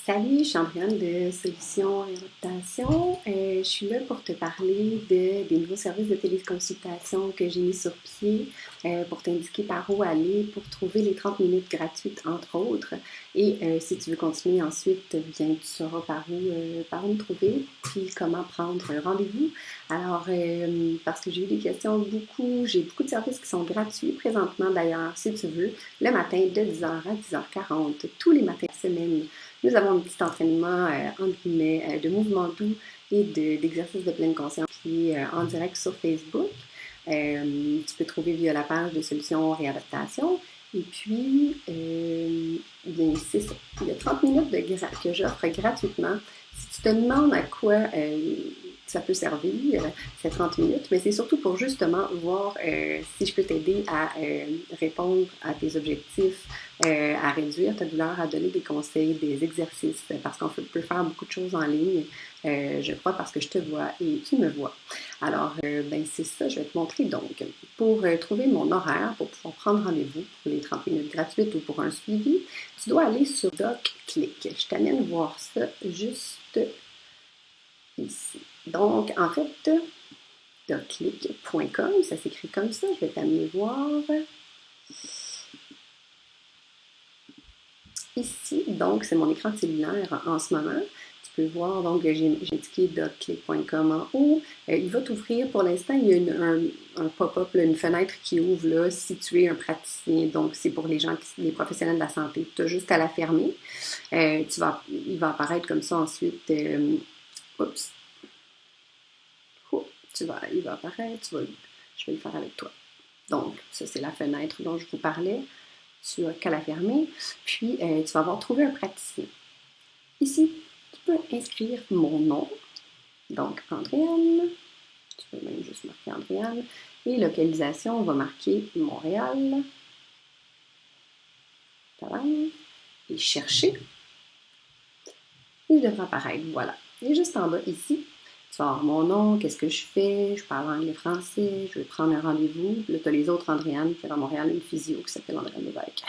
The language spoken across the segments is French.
Salut, je suis Andréane de Solutions Réadaptation. Je suis là pour te parler des nouveaux services de téléconsultation que j'ai mis sur pied pour t'indiquer par où aller pour trouver les 30 minutes gratuites, entre autres. Et si tu veux continuer ensuite, bien, tu sauras par où me trouver, puis comment prendre un rendez-vous. Alors, parce que j'ai eu des questions j'ai beaucoup de services qui sont gratuits présentement d'ailleurs, si tu veux, le matin de 10h à 10h40, tous les matins de la semaine. Nous avons un petit entraînement, entre guillemets, de mouvements doux et d'exercices de pleine conscience qui est en direct sur Facebook. Tu peux trouver via la page de Solutions Réadaptation. Et puis, bien, c'est ça. Il y a 30 minutes que j'offre gratuitement. Si tu te demandes à quoi ça peut servir, ces 30 minutes, mais c'est surtout pour justement voir si je peux t'aider à répondre à tes objectifs, à réduire ta douleur, à donner des conseils, des exercices, parce qu'on peut faire beaucoup de choses en ligne, je crois, parce que je te vois et tu me vois. Alors, ben c'est ça, je vais te montrer donc. Pour trouver mon horaire, pour pouvoir prendre rendez-vous pour les 30 minutes gratuites ou pour un suivi, tu dois aller sur DocClick. Je t'amène voir ça juste ici. Donc, en fait, docclick.com, ça s'écrit comme ça, je vais t'amener voir. Ici, donc, c'est mon écran cellulaire en ce moment. Tu peux voir, donc, j'ai indiqué .click.com en haut. Il va t'ouvrir, pour l'instant, il y a un pop-up, une fenêtre qui ouvre là, si tu es un praticien. Donc, c'est pour les gens, les professionnels de la santé. Tu as juste à la fermer. Il va apparaître comme ça ensuite. Oups. Oh, il va apparaître. Je vais le faire avec toi. Donc, ça, c'est la fenêtre dont je vous parlais. Tu n'as qu'à la fermer. Puis, tu vas avoir trouvé un praticien. Ici, tu peux inscrire mon nom, donc Andréane. Tu peux même juste marquer Andréane. Et localisation, on va marquer Montréal. Tadam. Et chercher. Il devrait apparaître, voilà. Et juste en bas, ici, tu vas avoir mon nom, qu'est-ce que je fais, je parle anglais-français, je vais prendre un rendez-vous. Là, tu as les autres Andréane, qui est à Montréal, une physio qui s'appelle Andréane Lévesque.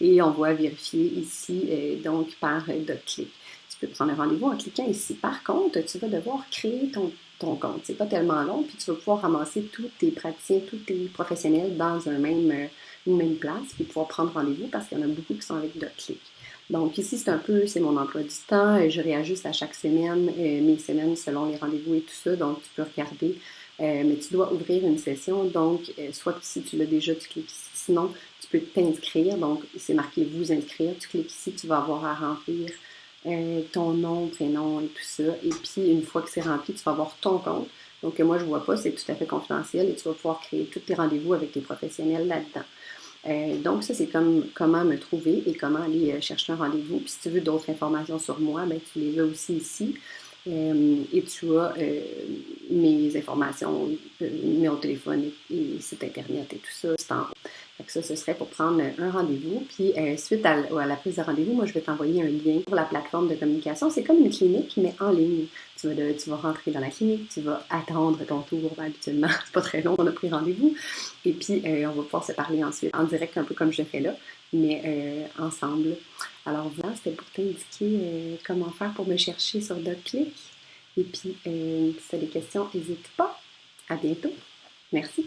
Et on va vérifier ici, donc par DocClick. Tu peux prendre un rendez-vous en cliquant ici. Par contre, tu vas devoir créer ton compte. C'est pas tellement long, puis tu vas pouvoir ramasser tous tes praticiens, tous tes professionnels dans une même place, puis pouvoir prendre rendez-vous parce qu'il y en a beaucoup qui sont avec DocClick. Donc ici, c'est mon emploi du temps. Je réajuste à chaque semaine mes semaines selon les rendez-vous et tout ça. Donc, tu peux regarder. Mais tu dois ouvrir une session. Donc, soit si tu l'as déjà, tu cliques ici. Sinon, tu peux t'inscrire. Donc, c'est marqué vous inscrire. Tu cliques ici, tu vas avoir à remplir ton nom, prénom et tout ça. Et puis, une fois que c'est rempli, tu vas avoir ton compte. Donc, moi, je ne vois pas, c'est tout à fait confidentiel et tu vas pouvoir créer tous tes rendez-vous avec tes professionnels là-dedans. Donc, ça, c'est comment me trouver et comment aller chercher un rendez-vous. Puis, si tu veux d'autres informations sur moi, ben, tu les as aussi ici. Et tu as mes informations, numéro de téléphone et site internet et tout ça, c'est en haut. Fait que ça, ce serait pour prendre un rendez-vous. Puis, suite à la prise de rendez-vous, moi, je vais t'envoyer un lien pour la plateforme de communication. C'est comme une clinique, mais en ligne. Tu vas rentrer dans la clinique, tu vas attendre ton tour, ben, habituellement. C'est pas très long, on a pris rendez-vous. Et puis, on va pouvoir se parler ensuite en direct, un peu comme je fais là, mais ensemble. Alors voilà, c'était pour t'indiquer comment faire pour me chercher sur DocClick. Et puis, si tu as des questions, n'hésite pas. À bientôt. Merci.